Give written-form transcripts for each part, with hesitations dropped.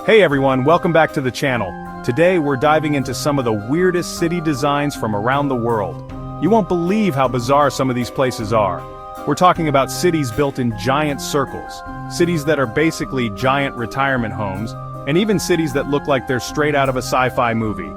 Hey everyone, welcome back to the channel. Today we're diving into some of the weirdest city designs from around the world. You won't believe how bizarre some of these places are. We're talking about cities built in giant circles, cities that are basically giant retirement homes, and even cities that look like they're straight out of a sci-fi movie.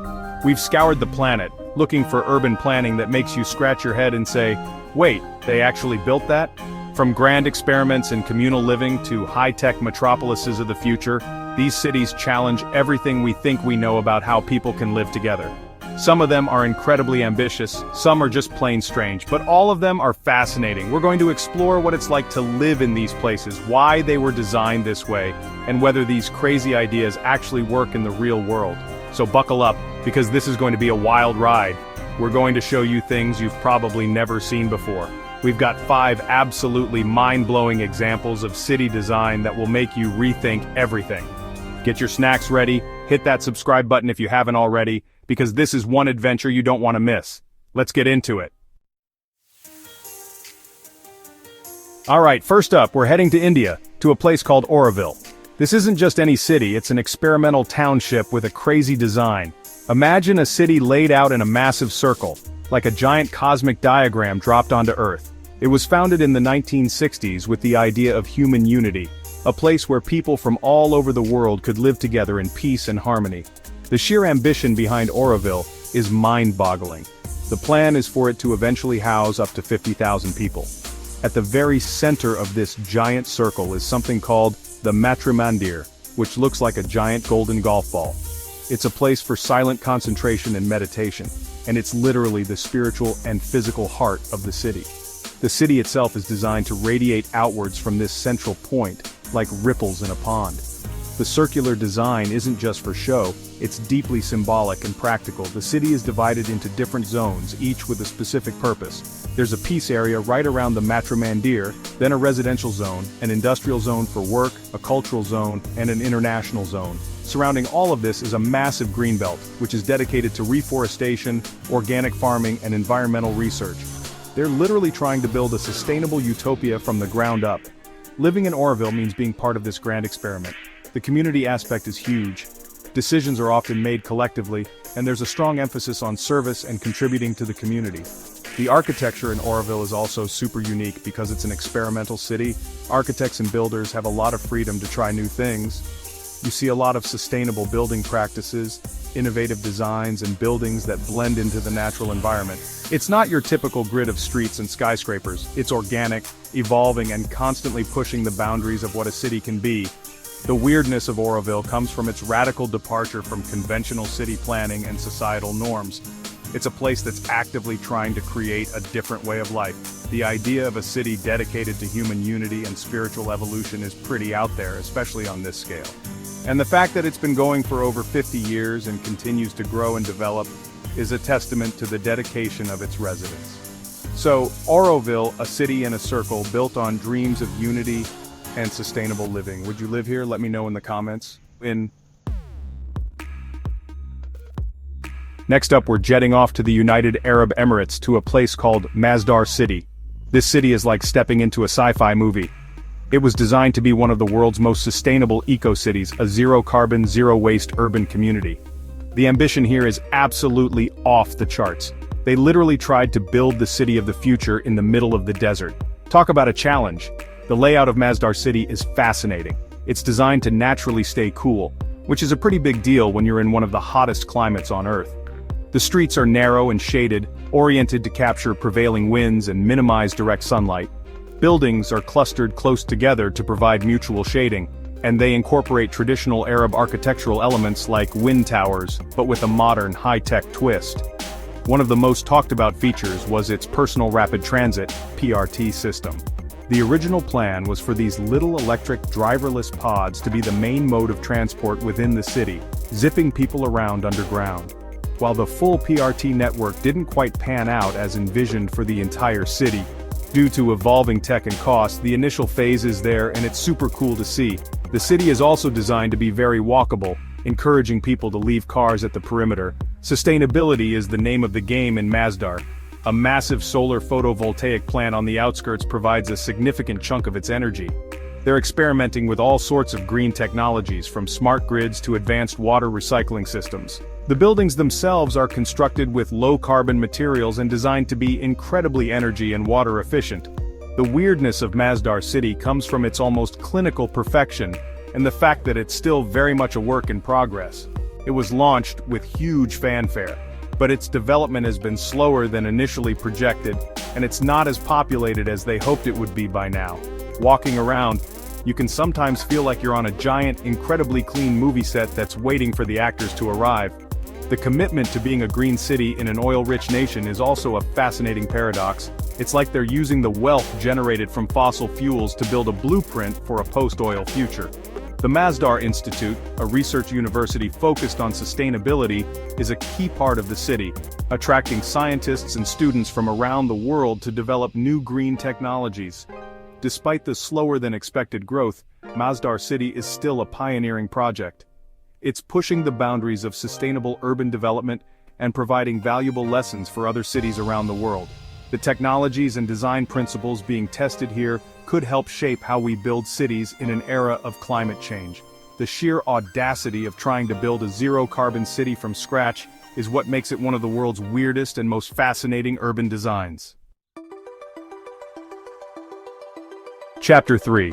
We've scoured the planet, looking for urban planning that makes you scratch your head and say, wait, they actually built that? From grand experiments in communal living to high-tech metropolises of the future, these cities challenge everything we think we know about how people can live together. Some of them are incredibly ambitious, some are just plain strange, but all of them are fascinating. We're going to explore what it's like to live in these places, why they were designed this way, and whether these crazy ideas actually work in the real world. So buckle up, because this is going to be a wild ride. We're going to show you things you've probably never seen before. We've got 5 absolutely mind-blowing examples of city design that will make you rethink everything. Get your snacks ready, hit that subscribe button if you haven't already, because this is one adventure you don't want to miss. Let's get into it. Alright, first up, we're heading to India, to a place called Auroville. This isn't just any city, it's an experimental township with a crazy design. Imagine a city laid out in a massive circle, like a giant cosmic diagram dropped onto Earth. It was founded in the 1960s with the idea of human unity, a place where people from all over the world could live together in peace and harmony. The sheer ambition behind Auroville is mind-boggling. The plan is for it to eventually house up to 50,000 people. At the very center of this giant circle is something called the Matrimandir, which looks like a giant golden golf ball. It's a place for silent concentration and meditation, and it's literally the spiritual and physical heart of the city. The city itself is designed to radiate outwards from this central point, like ripples in a pond. The circular design isn't just for show, it's deeply symbolic and practical. The city is divided into different zones, each with a specific purpose. There's a peace area right around the Matrimandir, then a residential zone, an industrial zone for work, a cultural zone, and an international zone. Surrounding all of this is a massive greenbelt, which is dedicated to reforestation, organic farming, and environmental research. They're literally trying to build a sustainable utopia from the ground up. Living in Auroville means being part of this grand experiment. The community aspect is huge. Decisions are often made collectively, and there's a strong emphasis on service and contributing to the community. The architecture in Auroville is also super unique because it's an experimental city. Architects and builders have a lot of freedom to try new things. You see a lot of sustainable building practices, innovative designs, and buildings that blend into the natural environment. It's not your typical grid of streets and skyscrapers. It's organic, evolving, and constantly pushing the boundaries of what a city can be. The weirdness of Auroville comes from its radical departure from conventional city planning and societal norms. It's a place that's actively trying to create a different way of life. The idea of a city dedicated to human unity and spiritual evolution is pretty out there, especially on this scale. And the fact that it's been going for over 50 years and continues to grow and develop is a testament to the dedication of its residents. So, Auroville, a city in a circle built on dreams of unity and sustainable living. Would you live here? Let me know in the comments. Next up, we're jetting off to the United Arab Emirates to a place called Masdar City. This city is like stepping into a sci-fi movie. It was designed to be one of the world's most sustainable eco-cities, a zero-carbon, zero-waste urban community. The ambition here is absolutely off the charts. They literally tried to build the city of the future in the middle of the desert. Talk about a challenge. The layout of Masdar City is fascinating. It's designed to naturally stay cool, which is a pretty big deal when you're in one of the hottest climates on Earth. The streets are narrow and shaded, oriented to capture prevailing winds and minimize direct sunlight. Buildings are clustered close together to provide mutual shading, and they incorporate traditional Arab architectural elements like wind towers, but with a modern, high-tech twist. One of the most talked about features was its personal rapid transit, PRT system. The original plan was for these little electric driverless pods to be the main mode of transport within the city, zipping people around underground. While the full PRT network didn't quite pan out as envisioned for the entire city, due to evolving tech and cost, the initial phase is there and it's super cool to see. The city is also designed to be very walkable, encouraging people to leave cars at the perimeter. Sustainability is the name of the game in Masdar. A massive solar photovoltaic plant on the outskirts provides a significant chunk of its energy. They're experimenting with all sorts of green technologies, from smart grids to advanced water recycling systems. The buildings themselves are constructed with low-carbon materials and designed to be incredibly energy and water efficient. The weirdness of Masdar City comes from its almost clinical perfection, and the fact that it's still very much a work in progress. It was launched with huge fanfare, but its development has been slower than initially projected, and it's not as populated as they hoped it would be by now. Walking around, you can sometimes feel like you're on a giant, incredibly clean movie set that's waiting for the actors to arrive. The commitment to being a green city in an oil-rich nation is also a fascinating paradox. It's like they're using the wealth generated from fossil fuels to build a blueprint for a post-oil future. The Masdar Institute, a research university focused on sustainability, is a key part of the city, attracting scientists and students from around the world to develop new green technologies. Despite the slower-than-expected growth, Masdar City is still a pioneering project. It's pushing the boundaries of sustainable urban development and providing valuable lessons for other cities around the world. The technologies and design principles being tested here could help shape how we build cities in an era of climate change. The sheer audacity of trying to build a zero-carbon city from scratch is what makes it one of the world's weirdest and most fascinating urban designs. Chapter 3.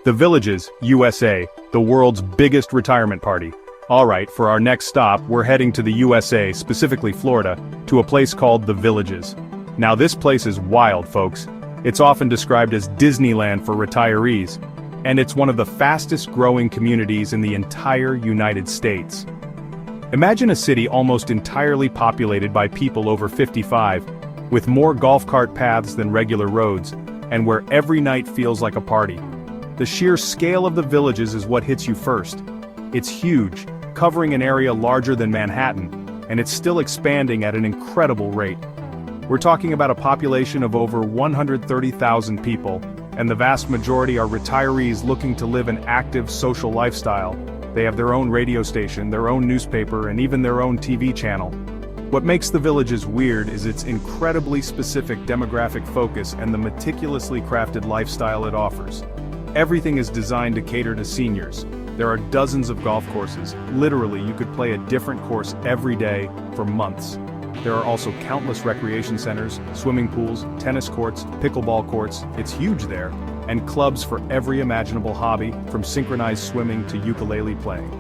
The Villages, USA, the world's biggest retirement party. Alright, for our next stop, we're heading to the USA, specifically Florida, to a place called The Villages. Now this place is wild, folks. It's often described as Disneyland for retirees, and it's one of the fastest growing communities in the entire United States. Imagine a city almost entirely populated by people over 55, with more golf cart paths than regular roads, and where every night feels like a party. The sheer scale of The Villages is what hits you first. It's huge, covering an area larger than Manhattan, and it's still expanding at an incredible rate. We're talking about a population of over 130,000 people, and the vast majority are retirees looking to live an active social lifestyle. They have their own radio station, their own newspaper, and even their own TV channel. What makes The Villages weird is its incredibly specific demographic focus and the meticulously crafted lifestyle it offers. Everything is designed to cater to seniors. There are dozens of golf courses. Literally, you could play a different course every day for months. There are also countless recreation centers, swimming pools, tennis courts, pickleball courts, it's huge there, and clubs for every imaginable hobby, from synchronized swimming to ukulele playing.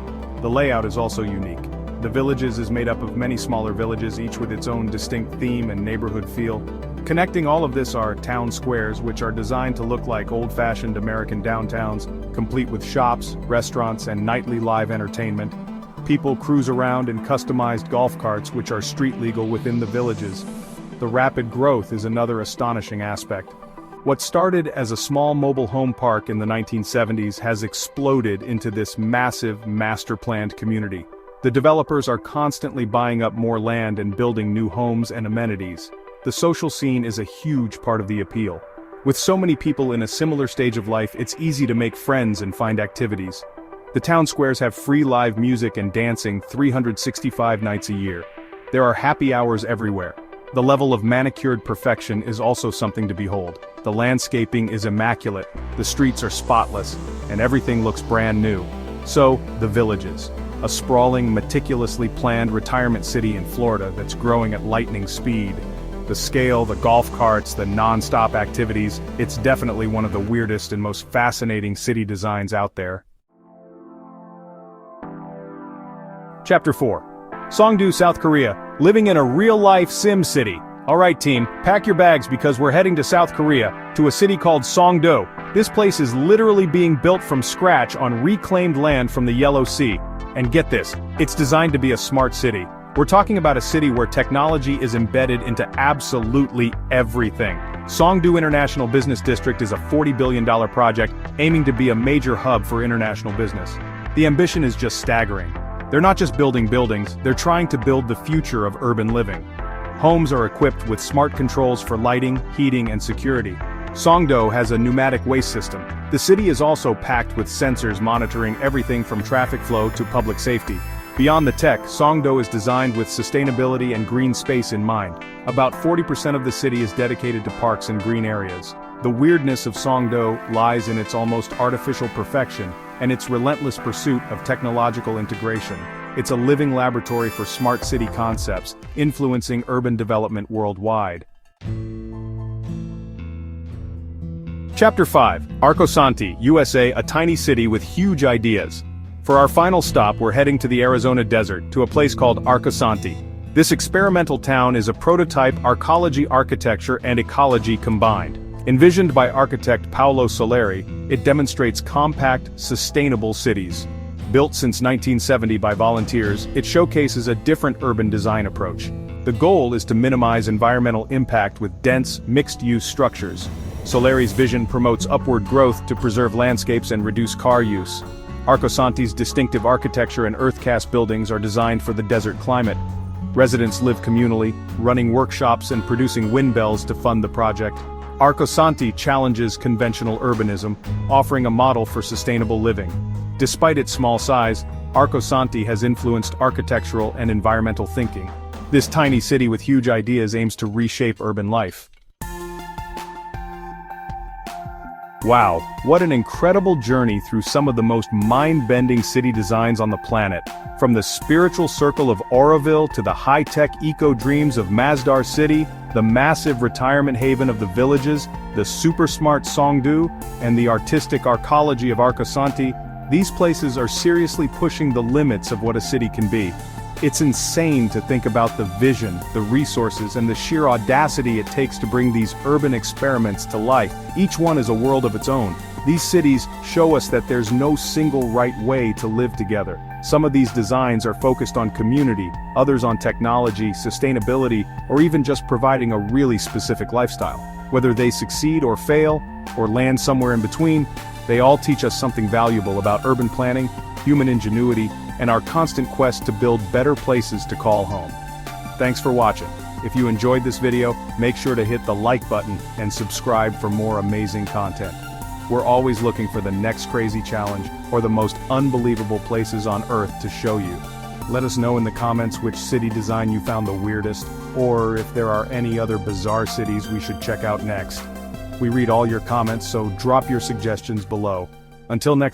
The layout is also unique. The Villages is made up of many smaller villages, each with its own distinct theme and neighborhood feel. Connecting all of this are town squares, which are designed to look like old-fashioned American downtowns, complete with shops, restaurants, and nightly live entertainment. People cruise around in customized golf carts which are street legal within the Villages. The rapid growth is another astonishing aspect. What started as a small mobile home park in the 1970s has exploded into this massive, master-planned community. The developers are constantly buying up more land and building new homes and amenities. The social scene is a huge part of the appeal. With so many people in a similar stage of life, it's easy to make friends and find activities. The town squares have free live music and dancing 365 nights a year. There are happy hours everywhere. The level of manicured perfection is also something to behold. The landscaping is immaculate, the streets are spotless, and everything looks brand new. So, The Villages, a sprawling, meticulously planned retirement city in Florida that's growing at lightning speed. The scale, the golf carts, the non-stop activities, it's definitely one of the weirdest and most fascinating city designs out there. Chapter 4. Songdo, South Korea, living in a real-life sim city. Alright team, pack your bags because we're heading to South Korea, to a city called Songdo. This place is literally being built from scratch on reclaimed land from the Yellow Sea. And get this, it's designed to be a smart city. We're talking about a city where technology is embedded into absolutely everything. Songdo International Business District is a $40 billion project aiming to be a major hub for international business. The ambition is just staggering. They're not just building buildings, they're trying to build the future of urban living. Homes are equipped with smart controls for lighting, heating, and security. Songdo has a pneumatic waste system. The city is also packed with sensors monitoring everything from traffic flow to public safety. Beyond the tech, Songdo is designed with sustainability and green space in mind. About 40% of the city is dedicated to parks and green areas. The weirdness of Songdo lies in its almost artificial perfection and its relentless pursuit of technological integration. It's a living laboratory for smart city concepts, influencing urban development worldwide. Chapter 5. Arcosanti, USA, a tiny city with huge ideas. For our final stop, we're heading to the Arizona desert, to a place called Arcosanti. This experimental town is a prototype arcology architecture and ecology combined. Envisioned by architect Paolo Soleri, it demonstrates compact, sustainable cities. Built since 1970 by volunteers, it showcases a different urban design approach. The goal is to minimize environmental impact with dense, mixed-use structures. Soleri's vision promotes upward growth to preserve landscapes and reduce car use. Arcosanti's distinctive architecture and earth-cast buildings are designed for the desert climate. Residents live communally, running workshops and producing wind bells to fund the project. Arcosanti challenges conventional urbanism, offering a model for sustainable living. Despite its small size, Arcosanti has influenced architectural and environmental thinking. This tiny city with huge ideas aims to reshape urban life. Wow, what an incredible journey through some of the most mind-bending city designs on the planet. From the spiritual circle of Oroville to the high-tech eco-dreams of Masdar City, the massive retirement haven of the villages, the super-smart Songdo, and the artistic arcology of Arcosanti, these places are seriously pushing the limits of what a city can be. It's insane to think about the vision, the resources, and the sheer audacity it takes to bring these urban experiments to life. Each one is a world of its own. These cities show us that there's no single right way to live together. Some of these designs are focused on community, others on technology, sustainability, or even just providing a really specific lifestyle. Whether they succeed or fail, or land somewhere in between, they all teach us something valuable about urban planning, human ingenuity, and our constant quest to build better places to call home. Thanks for watching. If you enjoyed this video, make sure to hit the like button and subscribe for more amazing content. We're always looking for the next crazy challenge or the most unbelievable places on Earth to show you. Let us know in the comments which city design you found the weirdest, or if there are any other bizarre cities we should check out next. We read all your comments, so drop your suggestions below. Until next